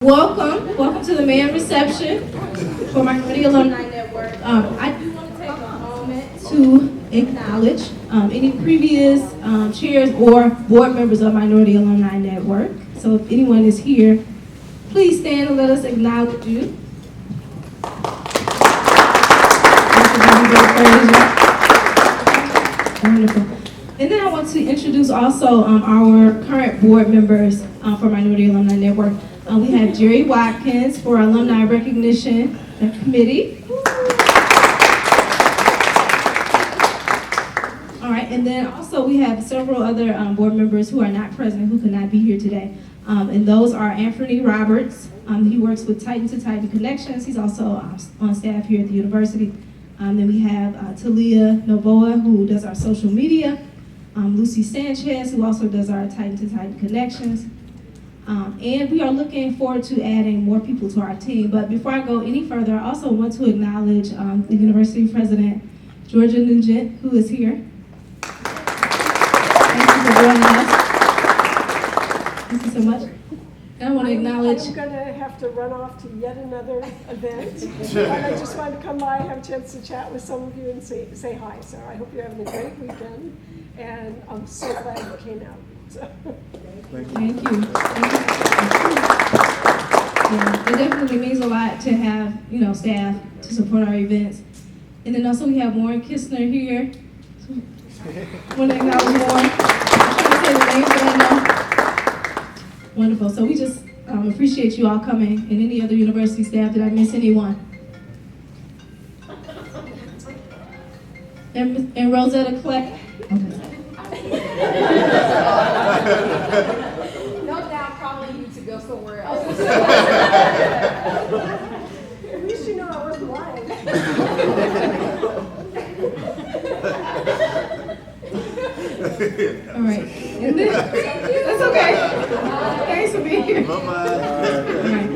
Welcome to the main reception for Minority Alumni Network. I do want to take a moment to acknowledge any previous chairs or board members of Minority Alumni Network. So if anyone is here, please stand and let us acknowledge you. Wonderful. And then I want to introduce also our current board members for Minority Alumni Network. We have Jerry Watkins for Alumni Recognition Committee. All right, and then also we have several other board members who are not present, who could not be here today. And those are Anthony Roberts. He works with Titan to Titan Connections. He's also on staff here at the university. Then we have Talia Novoa, who does our social media. Lucy Sanchez, who also does our Titan to Titan Connections. And we are looking forward to adding more people to our team. But before I go any further, I also want to acknowledge the university president, Georgia Nugent, who is here. Thank you for joining us. Thank you so much. And I want to acknowledge... I'm going to have to run off to yet another event. And I just wanted to come by, have a chance to chat with some of you and say hi. So I hope you're having a great weekend. And I'm so glad you came out. So. Thank you. Yeah, it definitely means a lot to have, staff to support our events. And then also we have Warren Kistner here. I want to acknowledge Warren. I'm trying to say the name, but I know. Wonderful. So we just appreciate you all coming, and any other university staff. Did I miss anyone? And Rosetta Clay. Okay. No doubt, probably need to go somewhere else. At least you know I wasn't lying. All right. And then, that's okay. Thanks for being here. Bye-bye. All right.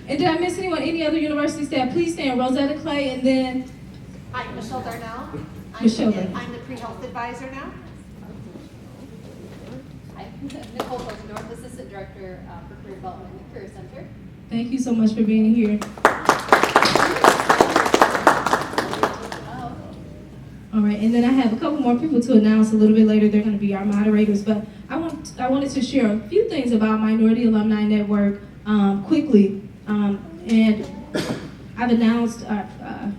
And did I miss anyone? Any other university staff? Please stand. Rosetta Clay, and then... Hi, Michelle Darnell. Michelle. I'm the pre-health advisor now. Hi, Nicole Posendorf, Assistant Director for Career Development in the Career Center. Thank you so much for being here. All right, and then I have a couple more people to announce a little bit later. They're going to be our moderators, but I wanted to share a few things about Minority Alumni Network quickly. And I've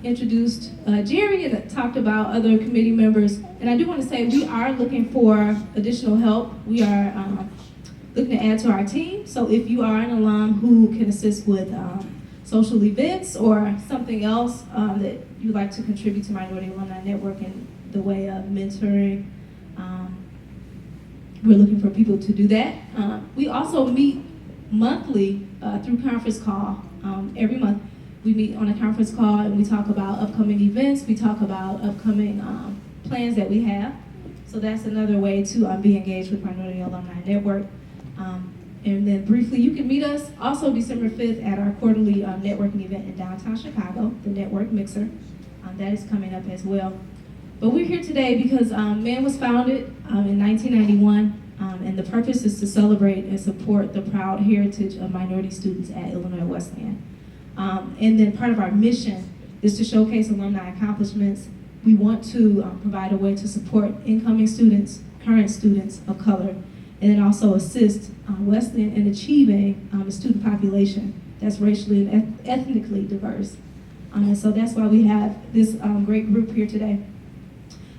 introduced Jerry and talked about other committee members. And I do want to say we are looking for additional help. We are looking to add to our team. So if you are an alum who can assist with social events or something else that you'd like to contribute to Minority Alumni Network in the way of mentoring, we're looking for people to do that. We also meet monthly through conference call. Every month we meet on a conference call and we talk about upcoming events. We talk about upcoming plans that we have. So that's another way to be engaged with Minority Alumni Network. And then briefly, you can meet us also December 5th at our quarterly networking event in downtown Chicago, the Network Mixer. That is coming up as well. But we're here today because MAN was founded in 1991, and the purpose is to celebrate and support the proud heritage of minority students at Illinois Wesleyan. And then part of our mission is to showcase alumni accomplishments. We want to provide a way to support incoming students, current students of color, and then also assist Wesleyan in achieving a student population that's racially and ethnically diverse. And so that's why we have this great group here today.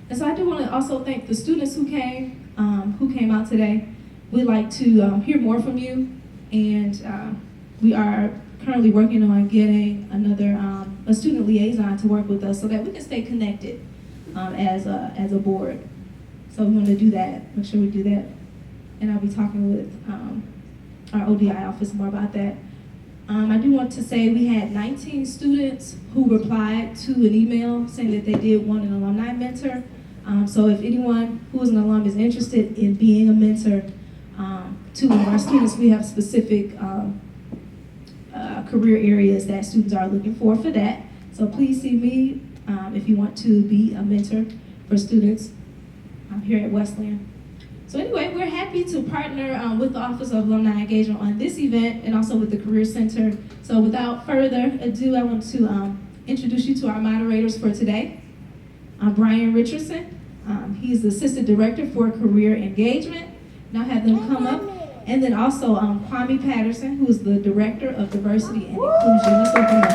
And so I do want to also thank the students who came out today. We'd like to hear more from you, and we are currently working on getting another a student liaison to work with us so that we can stay connected as a board. So we want to do that, make sure we do that. And I'll be talking with our ODI office more about that. I do want to say we had 19 students who replied to an email saying that they did want an alumni mentor. So if anyone who is an alum is interested in being a mentor to one of our students, we have specific career areas that students are looking for that. So please see me if you want to be a mentor for students here at Wesleyan. So anyway, we're happy to partner with the Office of Alumni Engagement on this event and also with the Career Center. So without further ado, I want to introduce you to our moderators for today. Brian Richardson, he's the Assistant Director for Career Engagement. Now have them come up. And then also Kwame Patterson, who is the Director of Diversity and Inclusion. Let's welcome them.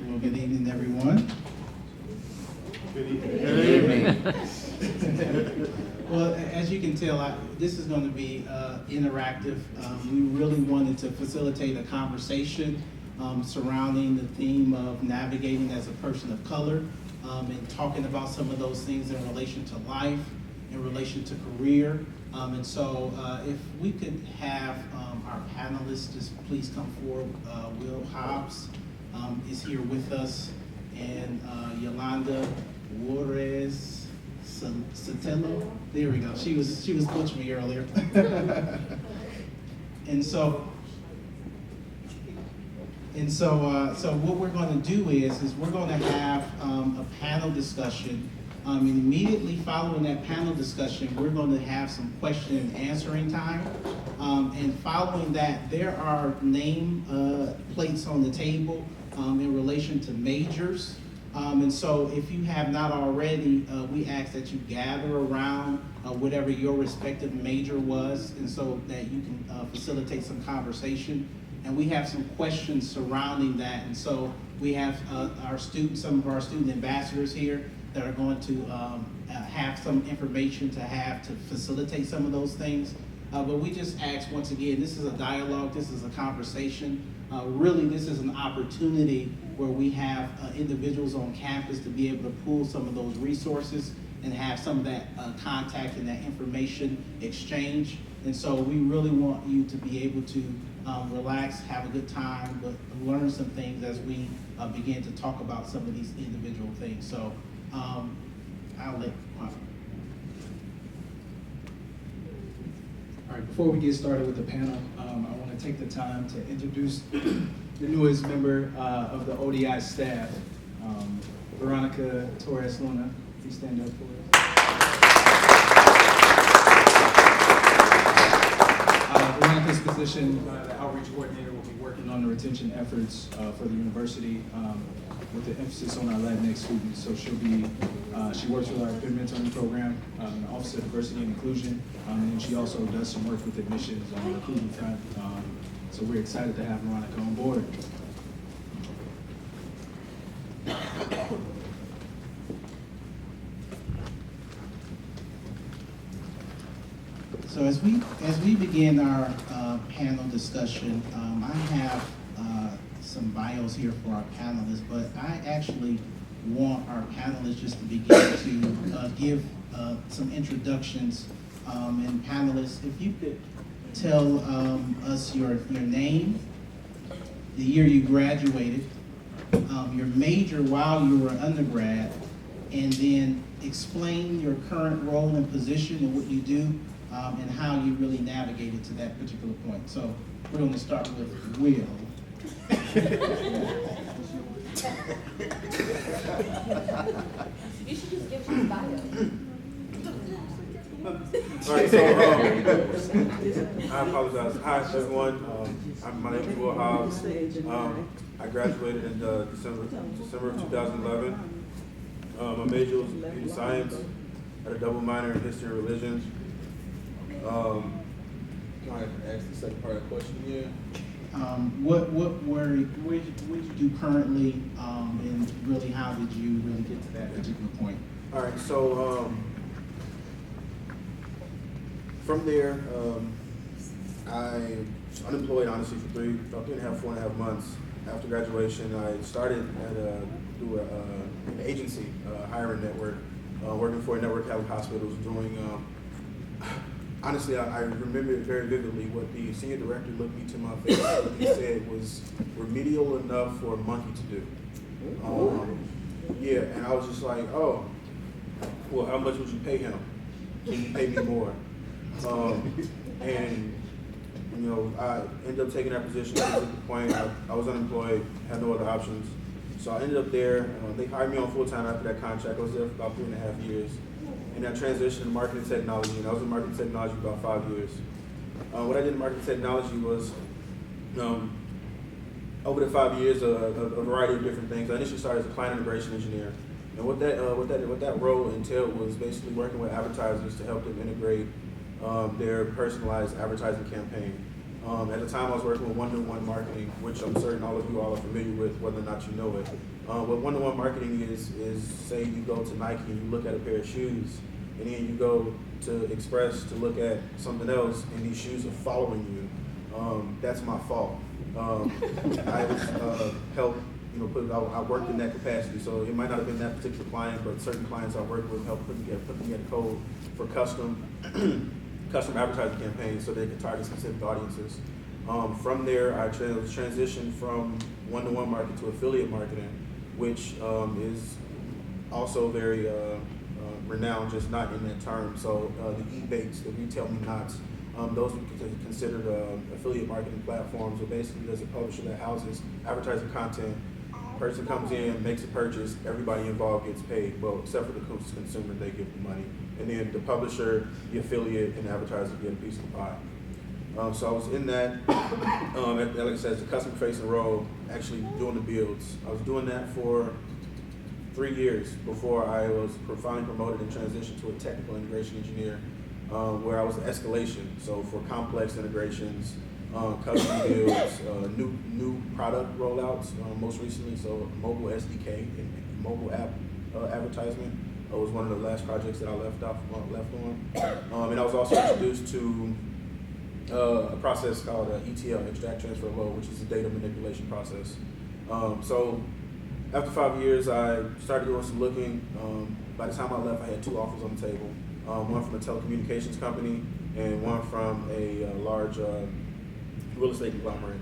Well, good evening, everyone. Good evening. Good evening. Well, as you can tell, this is going to be interactive. We really wanted to facilitate a conversation surrounding the theme of navigating as a person of color and talking about some of those things in relation to life, in relation to career. And so if we could have our panelists just please come forward. Will Hobbs is here with us, and Yolanda Juarez Sotelo. There we go. She was coaching me earlier. So what we're going to do is we're going to have a panel discussion. And immediately following that panel discussion, we're going to have some question and answering time. And following that, there are name plates on the table in relation to majors. And so if you have not already, we ask that you gather around whatever your respective major was, and so that you can facilitate some conversation. And we have some questions surrounding that. And so we have some of our student ambassadors here that are going to have some information to facilitate some of those things. But we just ask, once again, this is a dialogue, this is a conversation. Really, this is an opportunity where we have individuals on campus to be able to pool some of those resources and have some of that contact and that information exchange. And so we really want you to be able to relax, have a good time, but learn some things as we begin to talk about some of these individual things. So I'll let Kwame. All right, before we get started with the panel, I want to take the time to introduce the newest member of the ODI staff, Veronica Torres Luna. Please stand up for us. Veronica's position, the outreach coordinator, will be working on the retention efforts for the university with the emphasis on our Latinx students. So she works with our peer mentoring program, in the Office of Diversity and Inclusion, and then she also does some work with admissions on the recruiting front. So we're excited to have Veronica on board. So as we begin our panel discussion, I have some bios here for our panelists, but I actually want our panelists just to begin to give some introductions. And panelists, if you could tell us your name, the year you graduated, your major while you were an undergrad, and then explain your current role and position and what you do, and how you really navigated to that particular point. So we're going to start with Will. You should just give him a bio. All right, so I apologize. Hi, everyone. My name is Will Hobbs. I graduated in December of 2011. My major was computer science. I had a double minor in history and religion. Can I ask the second part of the question again? What did you do currently, and really how did you really get to that particular point? All right, so from there, I was unemployed honestly for about 4.5 months. After graduation, I started through an agency, hiring network, working for a network of hospitals, doing. Honestly, I remember it very vividly. What the senior director looked me to my face and he said was remedial enough for a monkey to do. Yeah, and I was just like, oh, well, how much would you pay him? Can you pay me more? And I ended up taking that position at the point I was unemployed, had no other options. So I ended up there. They hired me on full time after that contract. I was there for about 3.5 years. And I transitioned to marketing technology, and I was in marketing technology for about 5 years. What I did in marketing technology was, over the 5 years, a variety of different things. I initially started as a client integration engineer. And what that role entailed was basically working with advertisers to help them integrate their personalized advertising campaign. At the time, I was working with one-to-one marketing, which I'm certain all of you all are familiar with, whether or not you know it. What one-to-one marketing is say you go to Nike and you look at a pair of shoes, and then you go to Express to look at something else, and these shoes are following you. That's my fault. I was helped. I worked in that capacity, so it might not have been that particular client, but certain clients I worked with helped put together code for custom advertising campaigns so they could target specific audiences. From there, I transitioned from one-to-one marketing to affiliate marketing, which is also very renowned, just not in that term. So the e-baits, the retail me nots, those would be considered affiliate marketing platforms. So basically, there's a publisher that houses advertising content. Person comes in, makes a purchase, everybody involved gets paid. Well, except for the consumer, they get the money. And then the publisher, the affiliate, and the advertiser get a piece of the pie. So I was in that, like I said, the customer-facing role, actually doing the builds. I was doing that for 3 years before I was finally promoted and transitioned to a technical integration engineer, where I was an escalation. So for complex integrations, custom builds, new product rollouts, most recently, so mobile SDK and mobile app advertisement was one of the last projects that I left on. And I was also introduced to a process called ETL, Extract Transfer Load, which is a data manipulation process. So after 5 years, I started doing some looking. By the time I left, I had 2 offers on the table, one from a telecommunications company and one from a large real estate conglomerate.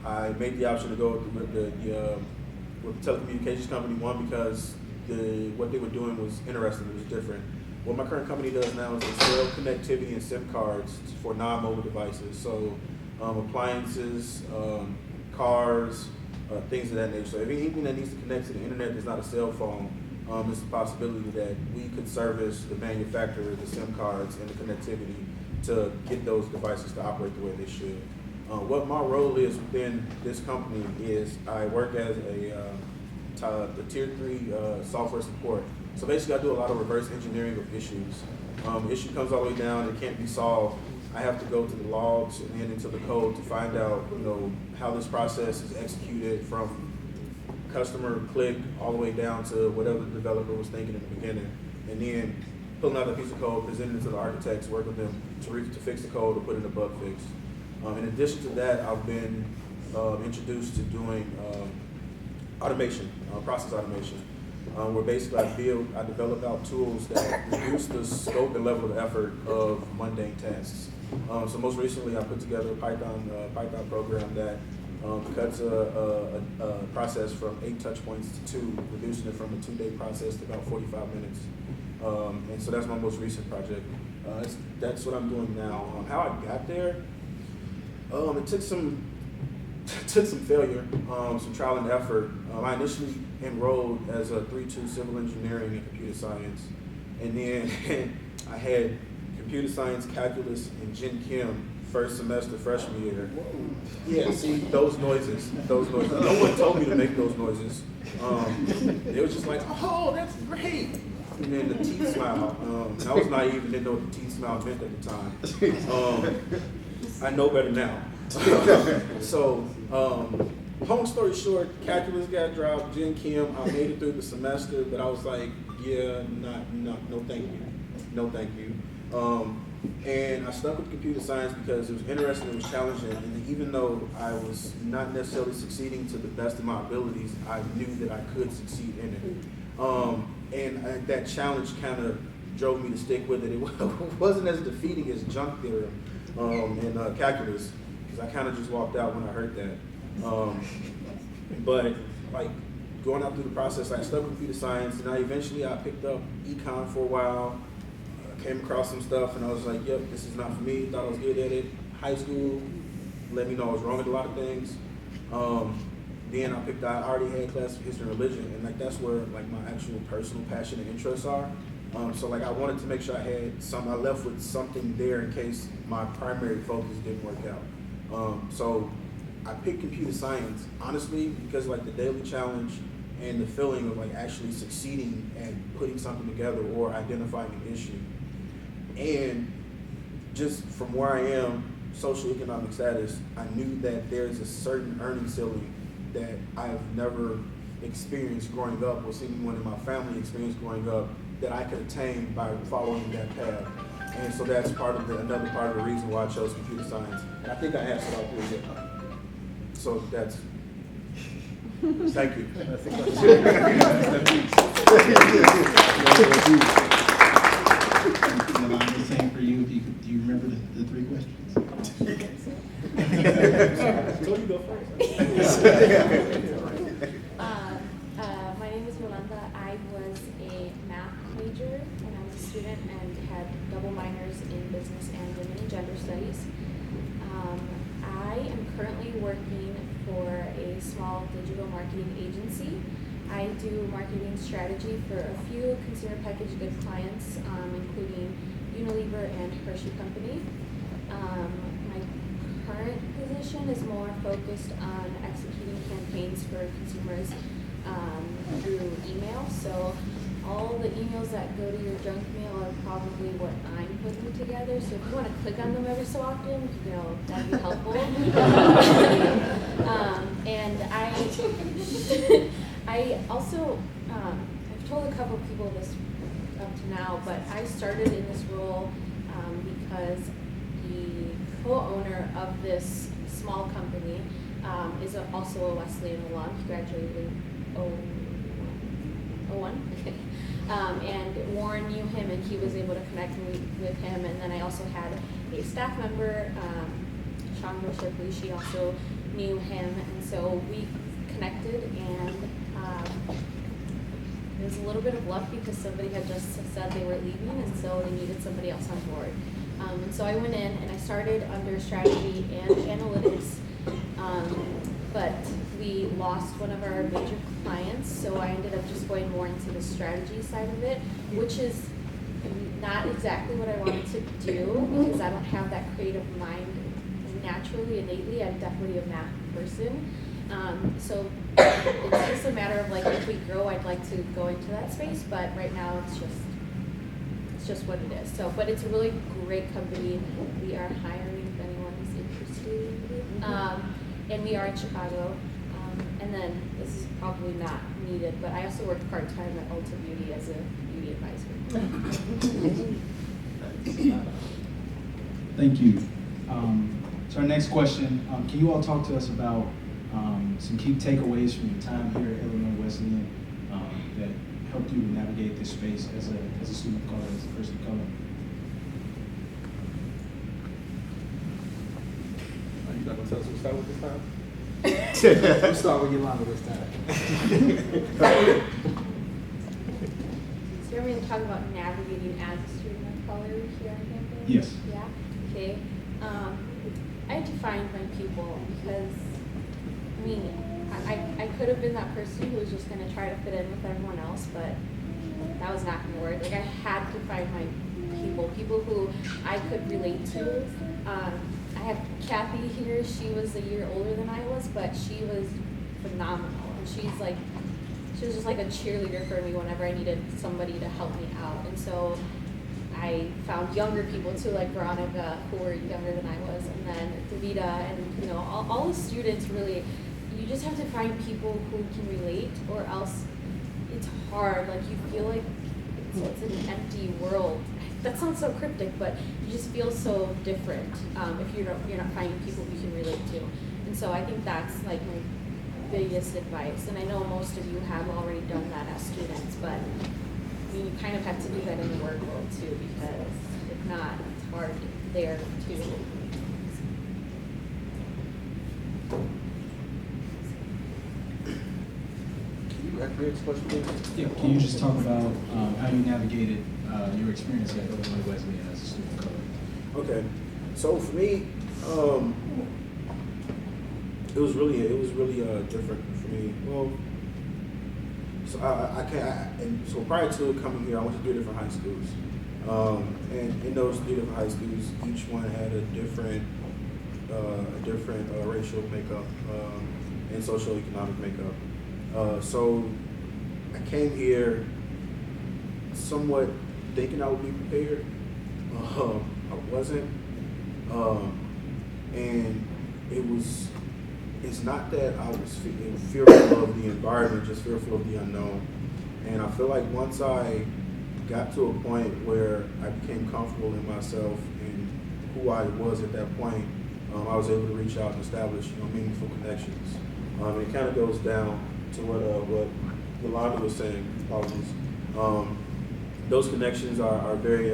I made the option to go with the telecommunications company, one because what they were doing was interesting, it was different. What my current company does now is they sell connectivity and SIM cards for non-mobile devices, so appliances, cars, things of that nature. So anything that needs to connect to the internet that's not a cell phone, there's a possibility that we could service the manufacturer, the SIM cards, and the connectivity to get those devices to operate the way they should. What my role is within this company is I work as the tier 3 software support. So basically I do a lot of reverse engineering of issues. Issue comes all the way down, it can't be solved. I have to go to the logs and then into the code to find out, how this process is executed from customer click all the way down to whatever the developer was thinking in the beginning. And then pulling out a piece of code, presenting it to the architects, work with them to fix the code or put in a bug fix. In addition to that, I've been introduced to doing automation, process automation, where basically I develop out tools that reduce the scope and level of effort of mundane tasks. So most recently, I put together a Python program that cuts a process from 8 touch points to 2, reducing it from a 2-day process to about 45 minutes. And so that's my most recent project. That's what I'm doing now. How I got there, it took some failure, some trial and effort. I initially enrolled as a 3-2 civil engineering and computer science, and then I had computer science, calculus, and Gen Chem first semester freshman year. Yeah, see those noises. No one told me to make those noises. It was just like, oh, that's great. And then the teeth smile. I was naive and didn't know what the teeth smile meant at the time. I know better now. So, long story short, calculus got dropped, Gen Chem, I made it through the semester, but I was like, yeah, no thank you. And I stuck with computer science because it was interesting, it was challenging, and even though I was not necessarily succeeding to the best of my abilities, I knew that I could succeed in it. And that challenge kind of drove me to stick with it. It wasn't as defeating as junk theorem and calculus, because I kind of just walked out when I heard that. But like going out through the process, I stuck with computer science, and eventually I picked up econ for a while. Came across some stuff, and I was like, yep, this is not for me. Thought I was good at it. High school let me know I was wrong at a lot of things. Then I already had class of history and religion, and like that's where like my actual personal passion and interests are. So like I wanted to make sure I had I left with something there in case my primary focus didn't work out. So I picked computer science, honestly, because like the daily challenge and the feeling of like actually succeeding at putting something together or identifying an issue. And just from where I am, socioeconomic status, I knew that there's a certain earning ceiling that I've never experienced growing up or seen anyone in my family experience growing up that I could attain by following that path. And so that's another part of the reason why I chose computer science. And I think I answered all three of them. So that's, thank you. Yolanda, same for you. Do you remember the three questions? So you go first. My name is Yolanda. I was a math major when I was a student and had double minors in business and women and gender studies. I am currently working for a small digital marketing agency. I do marketing strategy for a few consumer packaged goods clients, including Unilever and Hershey Company. My current position is more focused on executing campaigns for consumers through email. So all the emails that go to your junk mail are probably what I'm putting together. So if you want to click on them every so often, that'd be helpful. And I also, I've told a couple of people this up to now, but I started in this role because the co-owner of this small company is also a Wesleyan alum. He graduated in 01. Okay. And Warren knew him, and he was able to connect me with him. And then I also had a staff member, Chandra Shipley. She also knew him, and so we connected. And it was a little bit of luck because somebody had just said they were leaving, and so they needed somebody else on board. And so I went in and I started under strategy and analytics, but we lost one of our major clients, so I ended up just going more into the strategy side of it, which is not exactly what I wanted to do because I don't have that creative mind naturally, innately. I'm definitely a math person. So it's just a matter of like if we grow, I'd like to go into that space, but right now it's just what it is. So, but it's a really great company. We are hiring if anyone is interested. And we are in Chicago. And then this is probably not needed, but I also work part-time at Ulta Beauty as a beauty advisor. Thank you. So our next question, can you all talk to us about some key takeaways from your time here at Illinois Wesleyan that helped you to navigate this space as a student of color, as a person of color? Are you not gonna tell us who started with this time? We'll start with Yolanda this time. So you're going to talk about navigating as a student of color here on campus? Yes. Yeah? Okay. I had to find my people because, I mean, I could have been that person who was just going to try to fit in with everyone else, but that was not going to work. Like, I had to find my people who I could relate to. I have Kathy here. She was a year older than I was, but she was phenomenal. And she was just like a cheerleader for me whenever I needed somebody to help me out. And so I found younger people too, like Veronica, who were younger than I was, and then Davida, and all the students really. You just have to find people who can relate, or else it's hard. Like you feel like it's an empty world. That sounds so cryptic, but you just feel so different if you're not finding people you can relate to. And so I think that's like my biggest advice. And I know most of you have already done that as students, but I mean, you kind of have to do that in the work world too, because if not, it's hard there too. Yeah, can you just talk about how you navigated your experience at Illinois Wesleyan as a student of color? Okay, so for me, it was really different for for me? Well, so so prior to coming here, I went to 3 different high schools. And in those 3 different high schools, each one had a different racial makeup and socioeconomic makeup. So I came here somewhat thinking I would be prepared. I wasn't. And it's not that I was fearful of the environment, just fearful of the unknown. And I feel like once I got to a point where I became comfortable in myself and who I was at that point, I was able to reach out and establish, meaningful connections. And it kind of goes down to what Yolanda was saying. Apologies. Those connections are very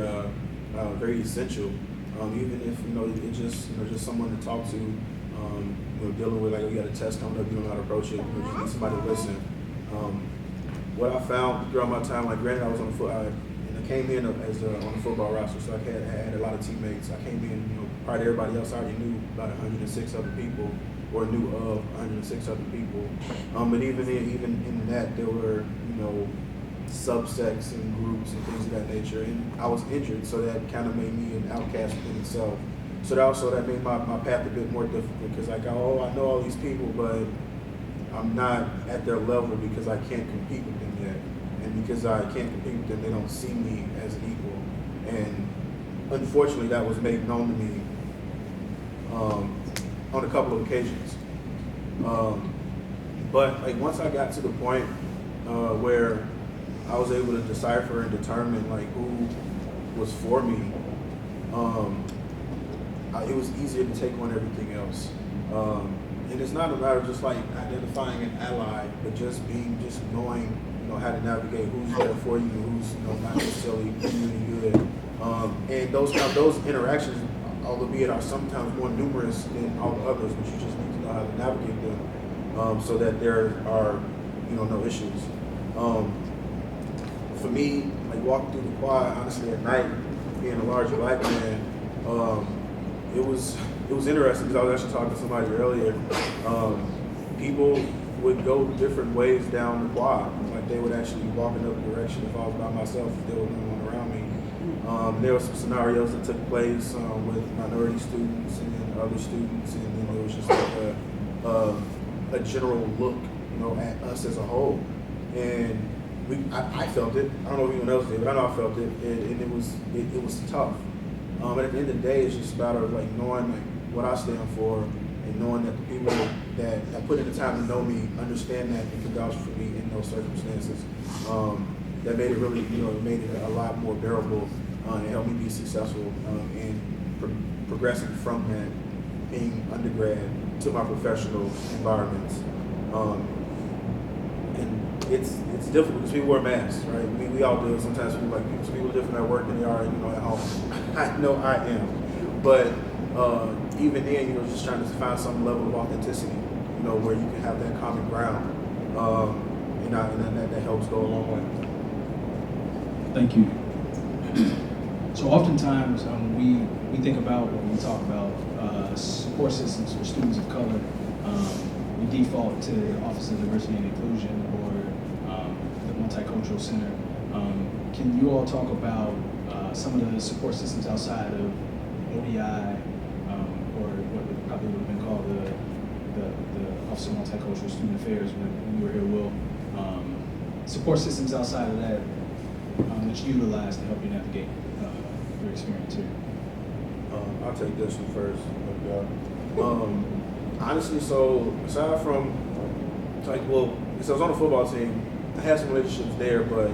very essential. Even if it's just someone to talk to. Dealing with, like, you got a test coming up, you don't know how to approach it, you just need somebody to listen. What I found throughout my time, like, granted, I was on the and I came in as on the football roster, so I had a lot of teammates. I came in, prior to everybody else, I already knew about 106 other people, or knew of 106 other people. But even in that, there were, subsects and groups and things of that nature. And I was injured, so that kind of made me an outcast within itself. So that made my path a bit more difficult, because I know all these people, but I'm not at their level because I can't compete with them yet. And because I can't compete with them, they don't see me as an equal. And unfortunately, that was made known to me on a couple of occasions. But like, once I got to the point where I was able to decipher and determine, like, who was for me, it was easier to take on everything else. And it's not a matter of just like identifying an ally, but just knowing, how to navigate who's there for you, who's, not necessarily doing good. And those interactions, albeit are sometimes more numerous than all the others, but you just need to know how to navigate them, so that there are, no issues. For me, like, walking through the quad, honestly, at night, being a large black man, it was interesting, because I was actually talking to somebody earlier. People would go different ways down the quad. Like, they would actually walk in another direction if I was by myself, if there was no one around me. There were some scenarios that took place with minority students and then other students, and then there was just like a general look, at us as a whole. And I felt it. I don't know if anyone else did, but I know I felt it, and it was tough. But at the end of the day, it's just about like knowing, like, what I stand for, and knowing that the people that put in the time to know me understand that and can vouch for me in those circumstances. That made it really, made it a lot more bearable, and helped me be successful in progressing from that, being undergrad, to my professional environments. And it's difficult because people wear masks, right? We all do it. Sometimes people are different at work than they are, at home. I know I am, but even then, just trying to find some level of authenticity, where you can have that common ground, and that helps go a long way. Thank you. So oftentimes we think about, when we talk about support systems for students of color, we default to the Office of Diversity and Inclusion or the Multicultural Center. Can you all talk about some of the support systems outside of ODI, or what probably would have been called the Office of Multicultural Student Affairs when you were here, Will? Support systems outside of that that you utilize to help you navigate your experience here. I'll take this one first. Honestly, so aside from, like, so I was on the football team, I had some relationships there, but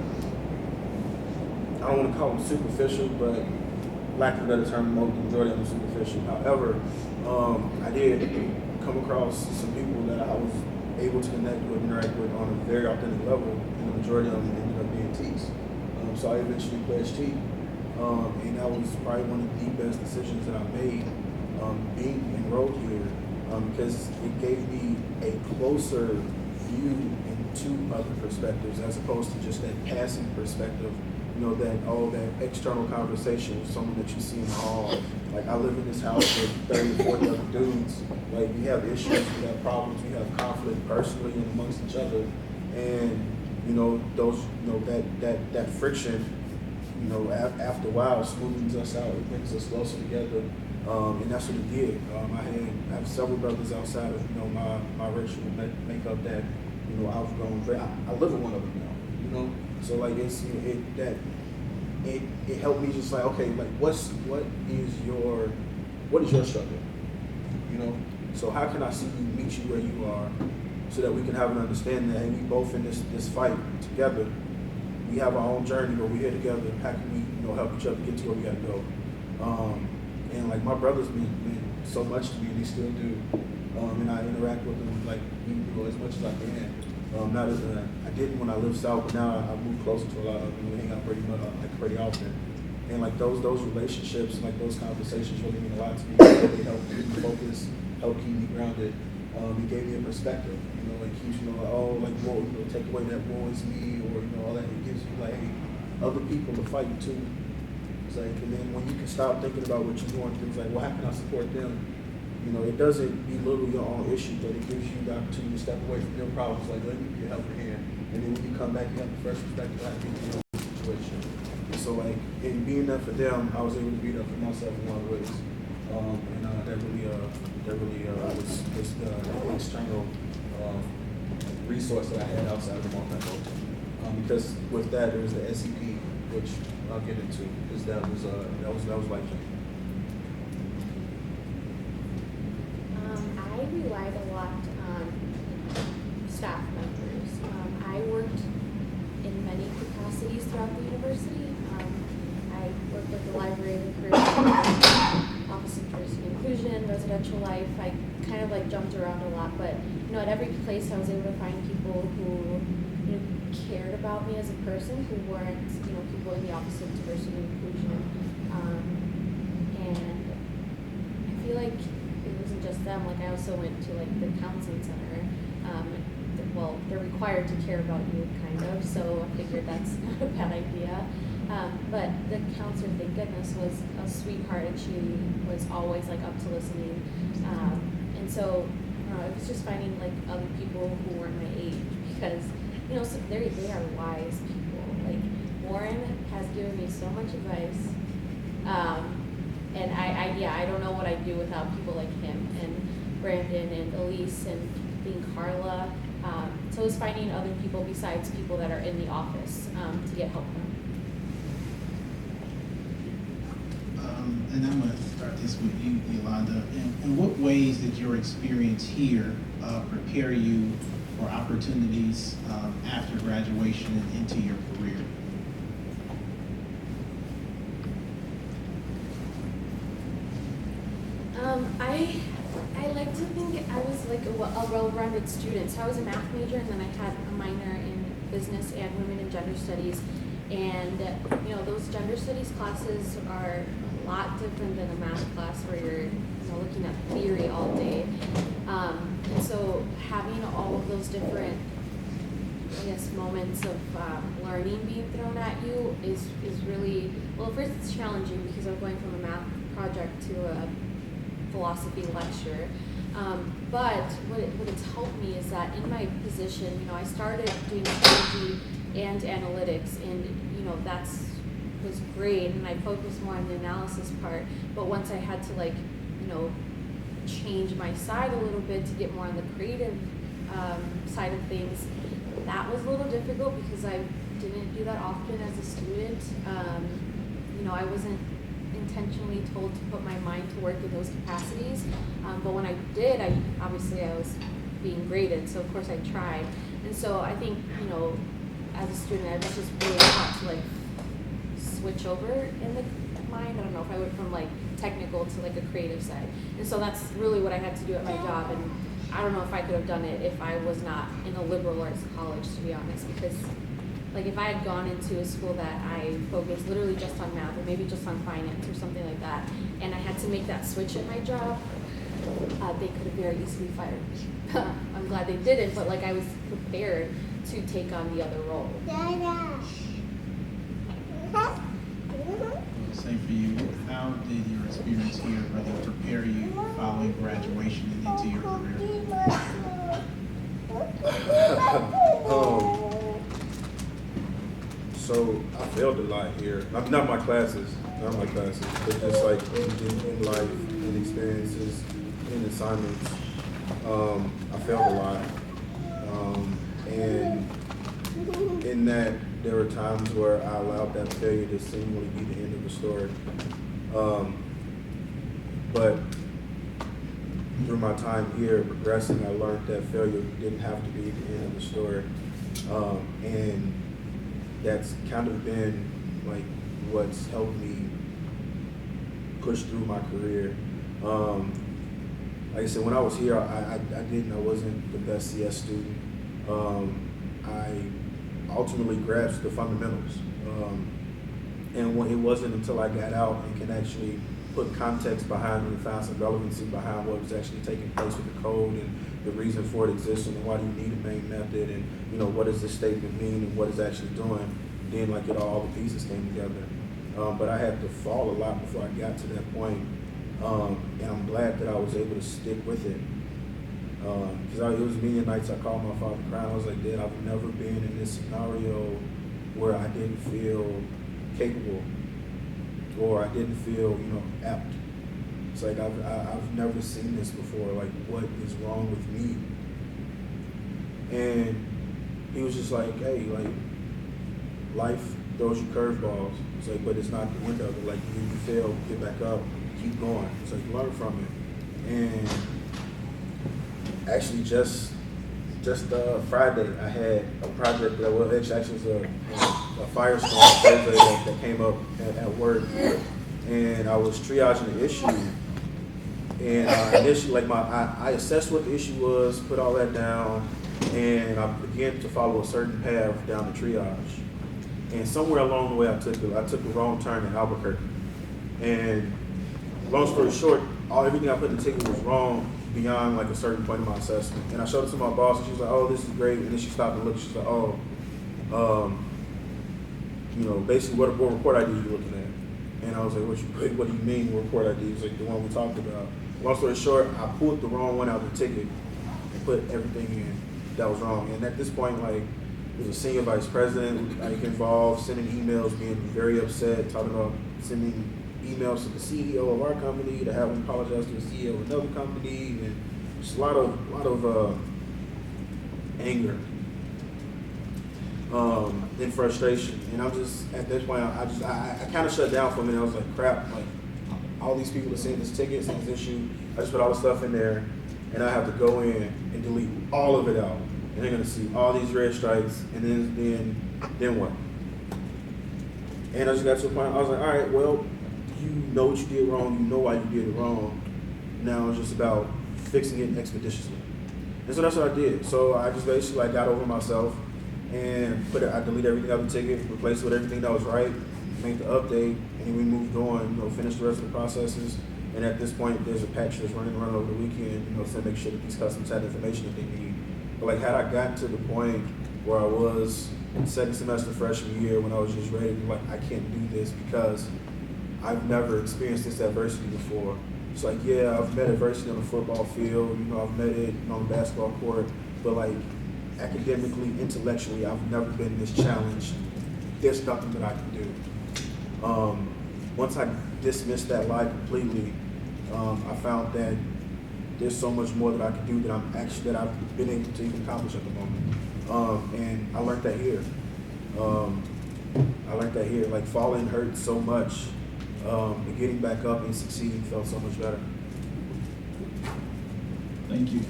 I don't want to call them superficial, but lack of a better term, the majority of them superficial. However, I did come across some people that I was able to connect with, interact with on a very authentic level, and the majority of them ended up being T's. So I eventually pledged T, and that was probably one of the best decisions that I made, being enrolled here, because it gave me a closer view into other perspectives, as opposed to just that passing perspective, that external conversation with someone that you see in the hall. Like, I live in this house with 30 or 40 other dudes. Like, we have issues, we have problems, we have conflict personally and amongst each other. And, that friction, after a while, smoothens us out. It brings us closer together. And that's what it did. I have several brothers outside of, my racial makeup that, I've grown, I live with one of them now, So like it helped me just like, okay, like what is your struggle? So how can I see you, meet you where you are, so that we can have an understanding that, hey, we both in this fight together. We have our own journey, but we're here together. How can we, help each other get to where we gotta go? And like my brothers mean so much to me, and they still do. And I interact with them like as much as I can. Not as I didn't when I lived south, but now I moved closer to a lot of them. We hang out pretty often. And like those relationships, like those conversations really mean a lot to me. They help keep me focused, help keep me grounded. It gave me a perspective. It keeps take away that woe is me, or all that. It gives you like other people to fight too. It's like, and then when you can stop thinking about what you're going through, it's like, well, how can I support them? It doesn't belittle your own issue, but it gives you the opportunity to step away from your problems. Like, let me be a helping hand. And then when you come back, you have the fresh perspective of how to deal with the situation. And so, like, in being there for them, I was able to be there for myself in a lot of ways. And that really was the external resource that I had outside of the multi-level. Because with that, there was the SEP, which I'll get into, because that was life-changing. I relied a lot on staff members. I worked in many capacities throughout the university. I worked at the library, the career office of diversity and inclusion, residential life. I kind of like jumped around a lot, but at every place I was able to find people who cared about me as a person, who weren't people in the office of diversity and inclusion. And I feel like it wasn't just them. Like, I also went to like the counseling center. They're required to care about you, kind of. So I figured that's not a bad idea. But the counselor, thank goodness, was a sweetheart, and she was always like up to listening. And so it was just finding like other people who weren't my age, because so they are wise people. Like, Warren has given me so much advice. And I don't know what I'd do without people like him, and Brandon, and Elise, and being Carla. So it's finding other people besides people that are in the office to get help from. And I'm going to start this with you, Yolanda. In what ways did your experience here prepare you for opportunities after graduation and into your career? I like to think I was like a well-rounded student. So I was a math major, and then I had a minor in business and women and gender studies. And those gender studies classes are a lot different than a math class where you're looking at theory all day. And so having all of those different, moments of learning being thrown at you is really, well, first it's challenging because I'm going from a math project to a philosophy lecture. But what it's helped me is that in my position, I started doing strategy and analytics, and that was great, and I focused more on the analysis part. But once I had to change my side a little bit to get more on the creative side of things, that was a little difficult because I didn't do that often as a student. I wasn't intentionally told to put my mind to work in those capacities, but when I did, I was being graded, so of course I tried. And so I think as a student, I was just really taught to switch over in the mind. I don't know if I went from technical to a creative side, and so that's really what I had to do at my job. And I don't know if I could have done it if I was not in a liberal arts college, to be honest, because if I had gone into a school that I focused literally just on math, or maybe just on finance or something like that, and I had to make that switch at my job, they could have very easily fired me. I'm glad they didn't, but I was prepared to take on the other role. Same for you. How did your experience here really prepare you following graduation and into your career? So I failed a lot here. Not my classes, but just like in life, in experiences, in assignments. I failed a lot. And in that, there were times where I allowed that failure to seemingly be the end of the story. But through my time here progressing, I learned that failure didn't have to be the end of the story. And that's kind of been like what's helped me push through my career. Like I said, when I was here, I wasn't the best CS student. I ultimately grasped the fundamentals. And when it wasn't until I got out and can actually put context behind it and find some relevancy behind what was actually taking place with the code and the reason for it existing and why do you need a main method and what does this statement mean and what it's actually doing, then like all the pieces came together. But I had to fall a lot before I got to that point. And I'm glad that I was able to stick with it. Because it was many nights I called my father crying. I was like, Dad, I've never been in this scenario where I didn't feel capable or I didn't feel, apt. It's like I've never seen this before. Like, what is wrong with me? And he was just like, hey, like, life throws you curveballs. It's like, but it's not the end of it. Like, when you fail, get back up, keep going. It's like, learn from it. And actually, just Friday, I had a project that was actually a firestorm Thursday that came up at work, and I was triaging the issue. And initially, I assessed what the issue was, put all that down, and I began to follow a certain path down the triage. And somewhere along the way, I took a wrong turn in Albuquerque. And long story short, everything I put in the ticket was wrong beyond like a certain point in my assessment. And I showed it to my boss, and she was like, "Oh, this is great." And then she stopped and looked. She's like, "Oh, basically, what report ID are you looking at?" And I was like, "What do you mean report ID?" It was like the one we talked about. Long story short, I pulled the wrong one out of the ticket and put everything in that was wrong. And at this point, like, there's a senior vice president involved, sending emails, being very upset, talking about sending emails to the CEO of our company to have him apologize to the CEO of another company, and just a lot of anger and frustration. And I'm just at this point, I kind of shut down for a minute. I was like, crap, like all these people are seeing this ticket, seeing this issue. I just put all the stuff in there, and I have to go in and delete all of it out, and they're gonna see all these red stripes, and then what? And I just got to a point. I was like, all right, well, you know what you did wrong. You know why you did it wrong. Now it's just about fixing it expeditiously. And so that's what I did. So I just basically got over myself and I deleted everything out of the ticket, replaced it with everything that was right, made the update, and then we moved on. Finished the rest of the processes. And at this point, there's a patch that's running around over the weekend, to make sure that these customers had the information that they need. But like, had I gotten to the point where I was in second semester freshman year, when I was just ready to be like, I can't do this because I've never experienced this adversity before. It's like, yeah, I've met adversity on the football field, I've met it on the basketball court, but like academically, intellectually, I've never been this challenged. There's nothing that I can do. Once I dismissed that lie completely, I found that there's so much more that I can do that I've been able to even accomplish at the moment. And I learned that here. Like, falling hurt so much. But getting back up and succeeding felt so much better. Thank you.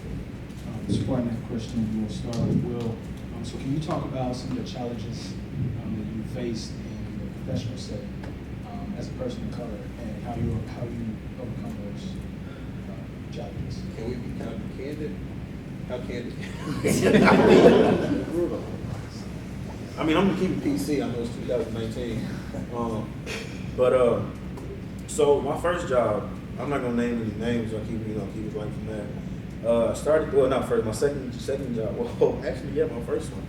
Supporting that question, we'll start with Will. So can you talk about some of the challenges that you faced in the professional setting as a person of color, and how you overcome those challenges? Can we be kind of candid? How candid? I mean, I'm gonna keep it PC. I know it's 2019. So my first job, I'm not gonna name any names. I'll keep it blank from that. My second job. Well, actually, yeah, my first one.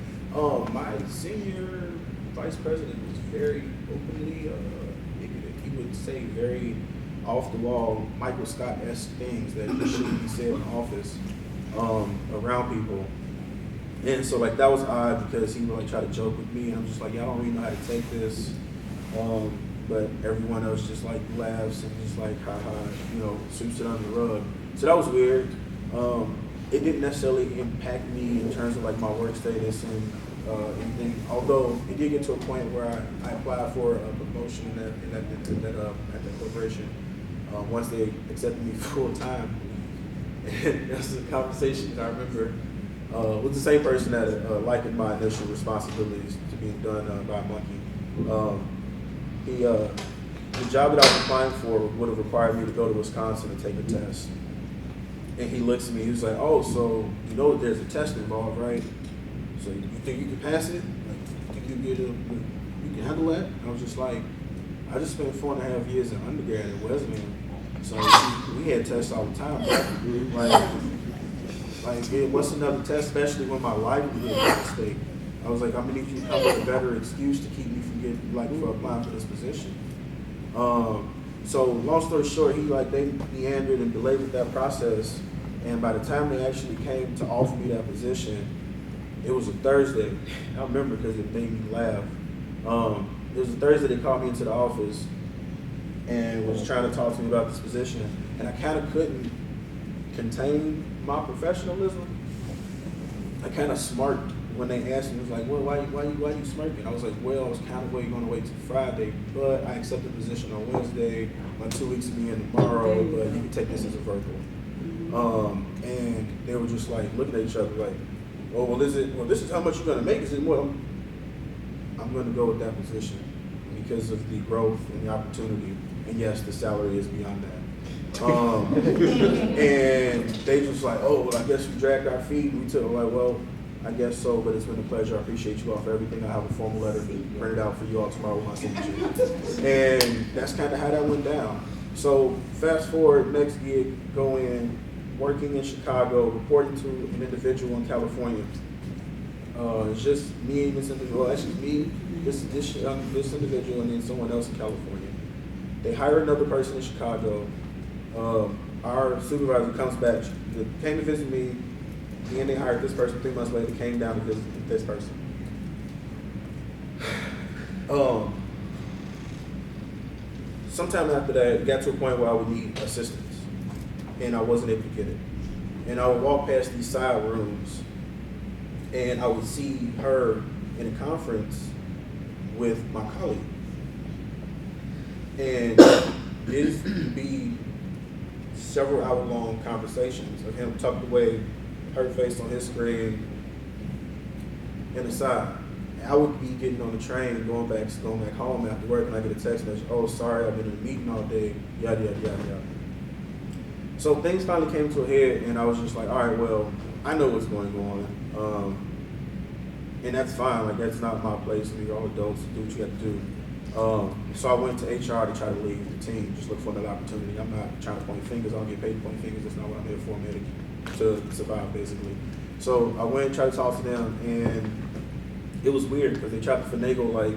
My senior vice president was very openly bigoted. He would say very off the wall, Michael Scott-esque things that he shouldn't be said in office around people. And so like that was odd because he would like try to joke with me, and I'm just like, yeah, I don't really know how to take this. But everyone else just like laughs and just like sweeps it under the rug. So that was weird. It didn't necessarily impact me in terms of like my work status and anything. Although it did get to a point where I applied for a promotion at that corporation once they accepted me full time. And that's a conversation I remember with the same person that likened my initial responsibilities to being done by a monkey. The job that I was applying for would have required me to go to Wisconsin and take a test. And he looks at me, he was like, oh, so you know there's a test involved, right? So you think you can pass it? Like, you can handle that? And I was just like, I just spent 4.5 years in undergrad at Wesleyan. So we had tests all the time. What's another test, especially when my livelihood was at stake? I was like, I'm gonna need you to come with a better excuse to keep me from applying for this position. So long story short, they meandered and delayed with that process, and by the time they actually came to offer me that position, it was a Thursday. I remember because it made me laugh. It was a Thursday they called me into the office and was trying to talk to me about this position, and I kind of couldn't contain my professionalism. I kind of smirked when they asked me. It was like, well, why you smirking? I was like, well, I was kind of going to wait till Friday, but I accepted the position on Wednesday. My 2 weeks to be in tomorrow, but you can take this as a verbal. And they were just like looking at each other like, this is how much you're going to make. Is it well? I'm going to go with that position because of the growth and the opportunity. And yes, the salary is beyond that. And they just like, oh, well, I guess we dragged our feet. And we took like, well, I guess so, but it's been a pleasure. I appreciate you all for everything. I have a formal letter printed out for you all tomorrow with my signature. And that's kind of how that went down. So fast forward, next gig, go in, working in Chicago, reporting to an individual in California. It's just me and this individual, actually me, this individual, and then someone else in California. They hired another person in Chicago. Our supervisor comes back, came to visit me, and they hired this person 3 months later, came down to visit this person. Sometime after that, it got to a point where I would need assistance, and I wasn't able to get it. And I would walk past these side rooms, and I would see her in a conference with my colleague. And this would be several hour-long conversations of him tucked away, her face on his screen, and aside. I would be getting on the train, going back home after work, and I get a text message, oh, sorry, I've been in a meeting all day, yada, yada, yada, yada. So things finally came to a head, and I was just like, all right, well, I know what's going on, and that's fine. Like, that's not my place. We're all adults, do what you got to do. So I went to HR to try to leave the team, just look for another opportunity. I'm not trying to point fingers. I don't get paid to point fingers. That's not what I'm here for. I'm here to survive, basically. So I went and tried to talk to them, and it was weird because they tried to finagle like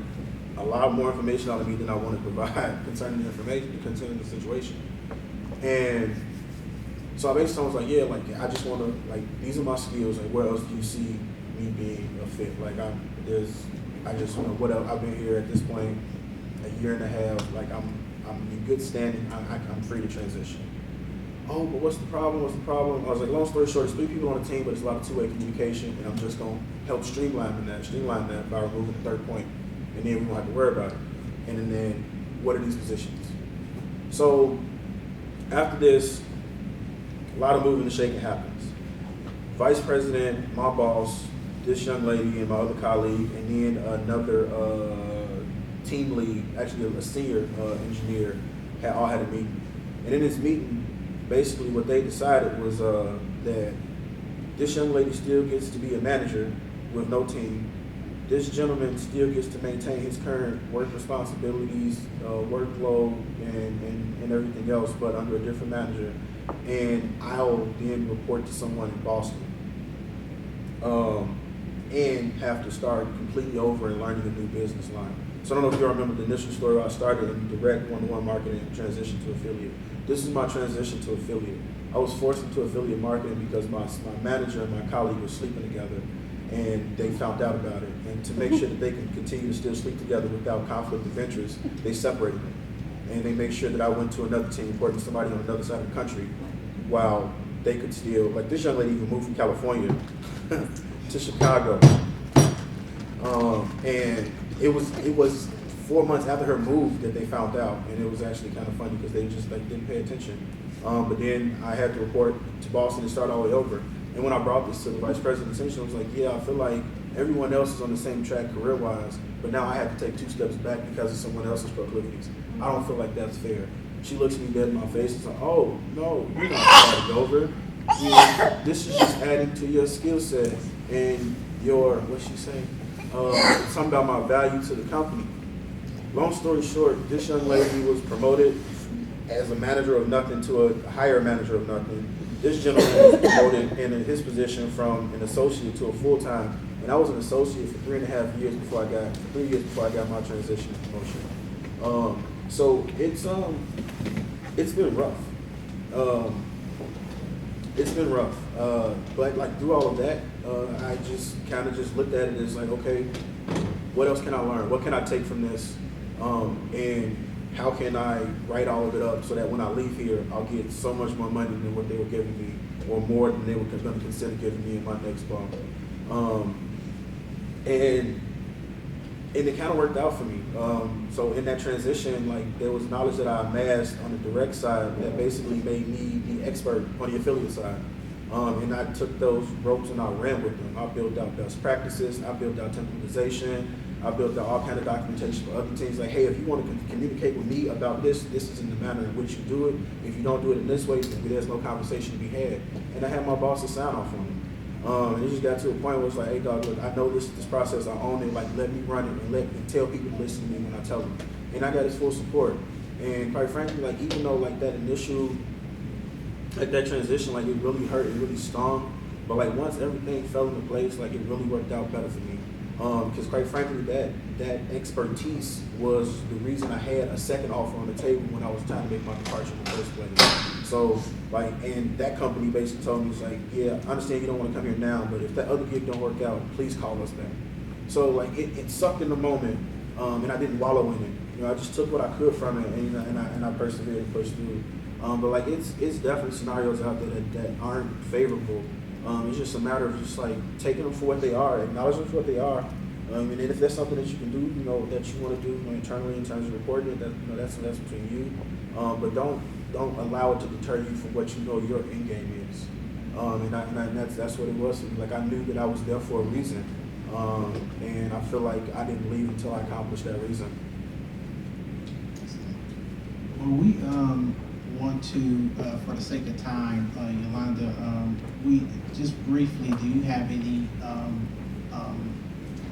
a lot more information out of me than I wanted to provide concerning the situation. And so I basically was like, yeah, like I just want to, like, these are my skills. Like, where else do you see me being a fit? Like, what else? I've been here at this point a year and a half. Like, I'm in good standing. I'm free to transition. Oh, but what's the problem? I was like, long story short, there's 3 people on the team, but it's a lot of two-way communication, and I'm just going to help streamline that by removing the third point, and then we won't have to worry about it. And then what are these positions? So after this, a lot of moving and shaking happens. Vice president, my boss, this young lady, and my other colleague, and then another team lead, actually a senior engineer, all had a meeting. And in this meeting, basically what they decided was that this young lady still gets to be a manager with no team. This gentleman still gets to maintain his current work responsibilities, workload, and everything else, but under a different manager. And I'll then report to someone in Boston. and have to start completely over and learning a new business line. So I don't know if you remember the initial story where I started in direct one-to-one marketing and transition to affiliate. This is my transition to affiliate. I was forced into affiliate marketing because my manager and my colleague were sleeping together, and they found out about it. And to make sure that they can continue to still sleep together without conflict of interest, they separated them. And they made sure that I went to another team, reporting to somebody on another side of the country, while they could still, like this young lady even moved from California to Chicago. And it was 4 months after her move that they found out, and it was actually kind of funny because they just like didn't pay attention. But then I had to report to Boston and start all the way over. And when I brought this to the vice president's attention, I was like, yeah, I feel like everyone else is on the same track career-wise, but now I have to take 2 steps back because of someone else's proclivities. I don't feel like that's fair. She looks me dead in my face and says, oh, no, you're not starting over. You know, this is just adding to your skill set and your, what's she saying? Something about my value to the company. Long story short, this young lady was promoted as a manager of nothing to a higher manager of nothing. This gentleman was promoted in his position from an associate to a full-time, and I was an associate for 3.5 years before I got, 3 years before I got my transition and promotion. So it's been rough. It's been rough. But like through all of that, I just kind of just looked at it as like, okay, what else can I learn? What can I take from this? And how can I write all of it up so that when I leave here, I'll get so much more money than what they were giving me, or more than they were going to consider giving me in my next bump. And it kind of worked out for me. So in that transition, like there was knowledge that I amassed on the direct side that basically made me the expert on the affiliate side. And I took those ropes and I ran with them. I built out best practices, I built out templatization, I built out all kind of documentation for other teams. Like, hey, if you want to communicate with me about this, this is in the manner in which you do it. If you don't do it in this way, then there's no conversation to be had. And I had my boss's sign off on it. And it just got to a point where it's like, hey, dog, look, I know this process, I own it. Like, let me run it and tell people to listen to me when I tell them. And I got his full support. And quite frankly, like, even though like that initial, like that transition, like it really hurt, it really stung. But like once everything fell into place, like it really worked out better for me. Because quite frankly, that expertise was the reason I had a second offer on the table when I was trying to make my departure in the first place. So like, and that company basically told me, it's like, yeah, I understand you don't want to come here now, but if that other gig don't work out, please call us back. So like it sucked in the moment, and I didn't wallow in it. You know, I just took what I could from it, and I persevered and pushed through. But like it's definitely scenarios out there that aren't favorable. It's just a matter of just like taking them for what they are, acknowledging them for what they are, and then if there's something that you can do, you know, that you want to do, you know, internally in terms of reporting it, that, you know, that's between you. But don't allow it to deter you from what you know your end game is. And that's what it was for me. Like I knew that I was there for a reason, and I feel like I didn't leave until I accomplished that reason. Well, we want to, for the sake of time, Yolanda, we just briefly, do you have any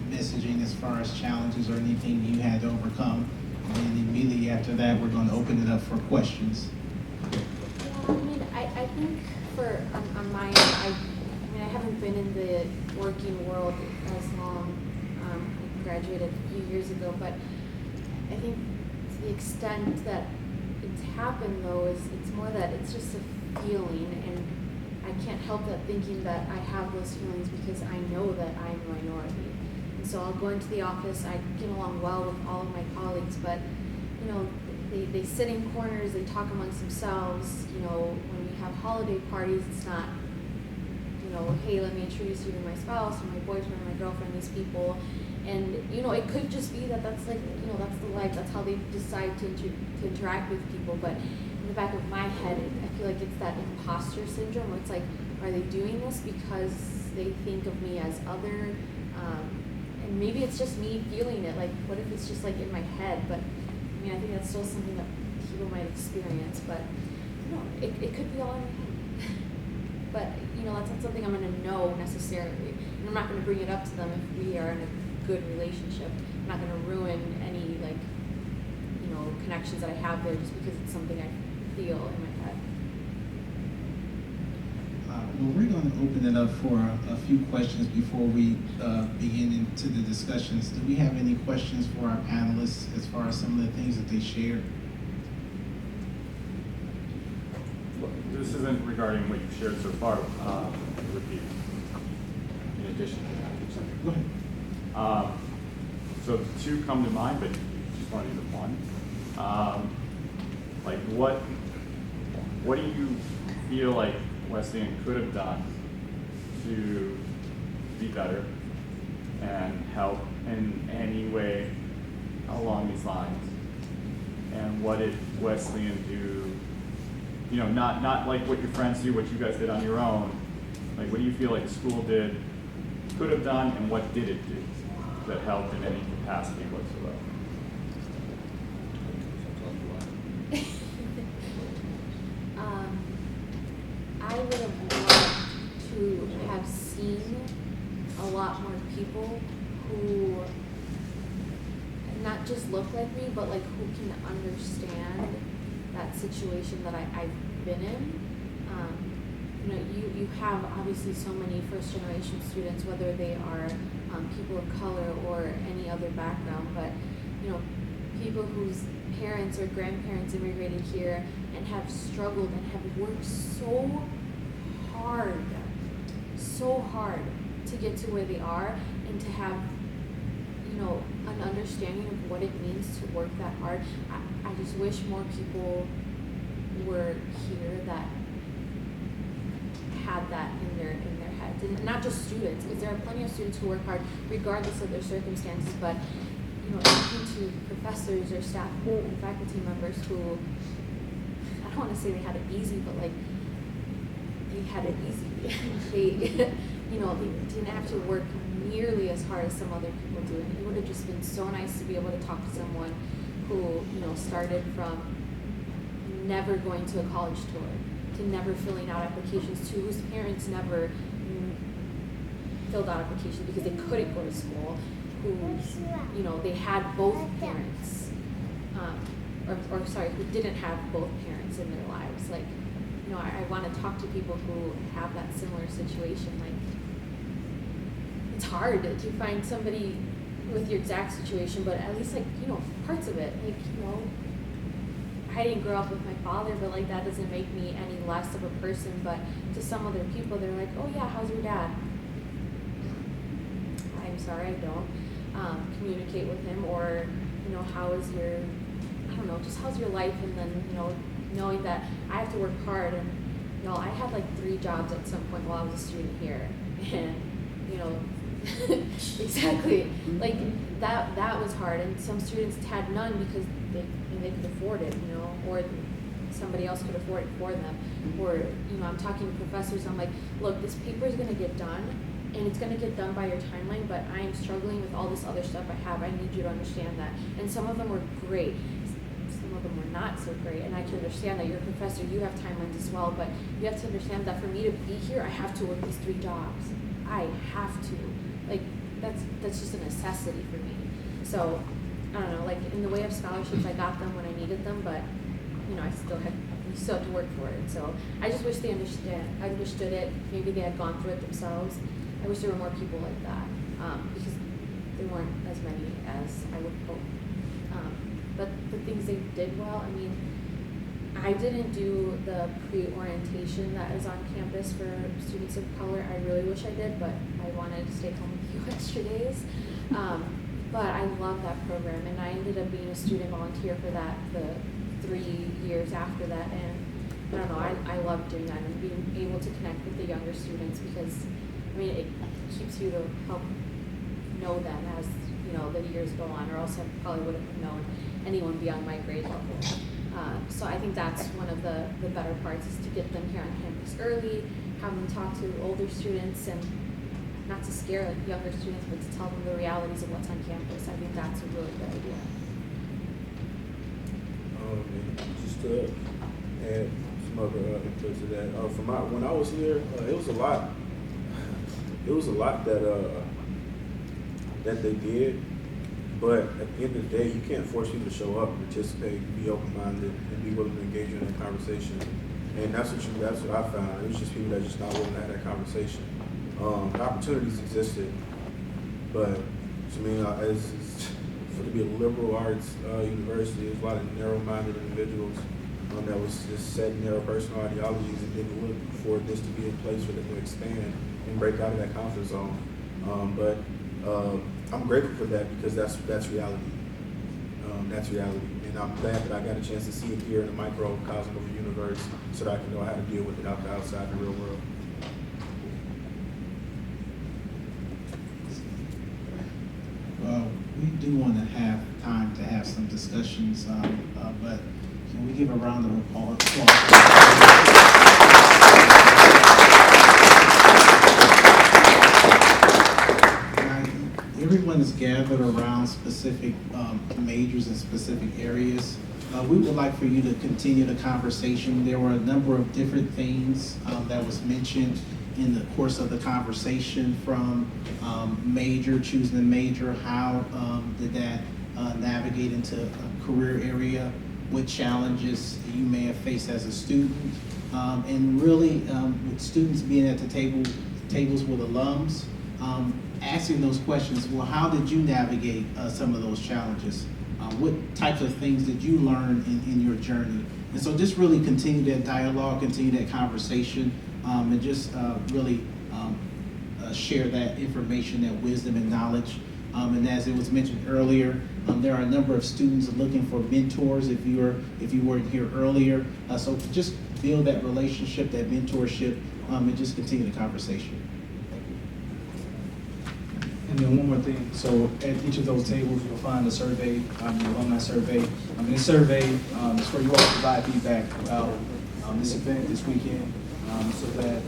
messaging as far as challenges or anything you had to overcome? And then immediately after that, we're going to open it up for questions. Yeah, I mean, I think on my end, I haven't been in the working world as long. I graduated a few years ago, but I think to the extent that it's happened though is it's more that it's just a feeling, and I can't help but thinking that I have those feelings because I know that I'm a minority. And so I'll go into the office, I get along well with all of my colleagues, but you know, they sit in corners, they talk amongst themselves. You know, when we have holiday parties, it's not, you know, hey, let me introduce you to my spouse or my boyfriend or my girlfriend, these people. And, you know, it could just be that that's like, you know, that's the life, that's how they decide to interact with people. But in the back of my head, I feel like it's that imposter syndrome where it's like, are they doing this because they think of me as other? And maybe it's just me feeling it. Like, what if it's just like in my head? But, I mean, I think that's still something that people might experience. But, you know, it could be all in my head. But, you know, that's not something I'm going to know necessarily. And I'm not going to bring it up to them if we are in a good relationship. I'm not going to ruin any, like, you know, connections that I have there just because it's something I feel in my head. Well, we're going to open it up for a few questions before we begin into the discussions. Do we have any questions for our panelists as far as some of the things that they shared? This isn't regarding what you've shared so far. It would be in addition to that. Go ahead. So two come to mind, but you just want to do the one. Like what do you feel like Wesleyan could have done to be better and help in any way along these lines? And what did Wesleyan do? You know, not like what your friends do, what you guys did on your own. Like, what do you feel like the school could have done, and what did it do that helped in any capacity whatsoever? I would have loved to have seen a lot more people who not just look like me, but like who can understand that situation that I've been in. You know, you have obviously so many first generation students, whether they are people of color or any other background, but you know, people whose parents or grandparents immigrated here and have struggled and have worked so hard to get to where they are, and to have, you know, an understanding of what it means to work that hard. I just wish more people were here that had that in their heads, and not just students, because there are plenty of students who work hard regardless of their circumstances, but you know, talking to professors or staff and faculty members who, I don't want to say they had it easy, but like they had it easy. They, you know, they didn't have to work nearly as hard as some other people do. And it would have just been so nice to be able to talk to someone who, you know, started from never going to a college tour, to never filling out applications, to whose parents never filled out applications because they couldn't go to school, who's, you know, they had both parents, or sorry, who didn't have both parents in their lives. Like, you know, I want to talk to people who have that similar situation. Like, it's hard to find somebody with your exact situation, but at least, like, you know, parts of it. Like, you know, I didn't grow up with my father, but like that doesn't make me any less of a person. But to some other people, they're like, oh yeah, how's your dad? I'm sorry, I don't communicate with him. Or, you know, how is your, I don't know, just how's your life? And then, you know, knowing that I have to work hard. And, you know, I had like 3 jobs at some point while I was a student here. And, you know, exactly, like that was hard. And some students had none because they could afford it, you know, or somebody else could afford it for them. Or, you know, I'm talking to professors, I'm like, look, this paper is going to get done, and it's going to get done by your timeline, but I am struggling with all this other stuff I have. I need you to understand that. And some of them were great. Some of them were not so great. And I can understand that you're a professor, you have timelines as well, but you have to understand that for me to be here, I have to work these 3 jobs. I have to. Like, that's just a necessity for me. So, I don't know, like, in the way of scholarships, I got them when I needed them, but, you know, you still have to work for it. So, I just wish they understood it. Maybe they had gone through it themselves. I wish there were more people like that, because there weren't as many as I would hope. But the things they did well, I mean, I didn't do the pre-orientation that is on campus for students of color. I really wish I did, but I wanted to stay home a few extra days. But I love that program, and I ended up being a student volunteer for that the 3 years after that. And I don't know, I love doing that and being able to connect with the younger students, because I mean, it keeps you to help know them as, you know, the years go on, or else I probably wouldn't have known anyone beyond my grade level. So I think that's one of the better parts, is to get them here on campus early, have them talk to older students, and not to scare younger students, but to tell them the realities of what's on campus. I think that's a really good idea. Just to add some other input to that. When I was here, it was a lot. It was a lot that they did. But at the end of the day, you can't force people to show up, participate, be open-minded, and be willing to engage in a conversation. And that's what I found. It was just people that just not willing to have that conversation. The opportunities existed, but to me, for to be a liberal arts university, there's a lot of narrow-minded individuals that was just set in narrow personal ideologies and didn't look for this to be a place for them to expand and break out of that comfort zone. But I'm grateful for that because that's reality. That's reality. And I'm glad that I got a chance to see it here in the microcosm of the universe so that I can know how to deal with it outside the real world. Well, we do want to have time to have some discussions, but can we give a round of applause? Everyone is gathered around specific majors and specific areas. We would like for you to continue the conversation. There were a number of different things that was mentioned in the course of the conversation, from choosing a major, how did that navigate into a career area, what challenges you may have faced as a student, and really with students being at the tables with alums, asking those questions. Well, how did you navigate some of those challenges? What types of things did you learn in your journey? And so just really continue that dialogue, continue that conversation, and just really share that information, that wisdom and knowledge. And as it was mentioned earlier, there are a number of students looking for mentors if you weren't here earlier. So just build that relationship, that mentorship, and just continue the conversation. And then one more thing, so at each of those tables, you'll find a survey, the alumni survey. This survey is where you all provide feedback about this event this weekend, so that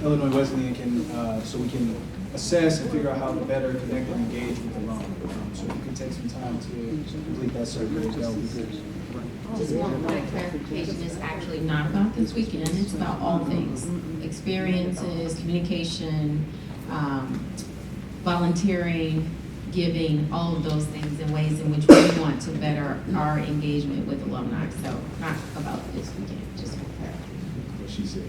Illinois Wesleyan can, so we can assess and figure out how to better connect and engage with alum. So if you can take some time to complete that survey, that would be good. Just one point of clarification, it's actually not about this weekend, it's about all things. Experiences, communication, volunteering, giving, all of those things in ways in which we want to better our engagement with alumni. So not about this weekend, just for clarity. What she said.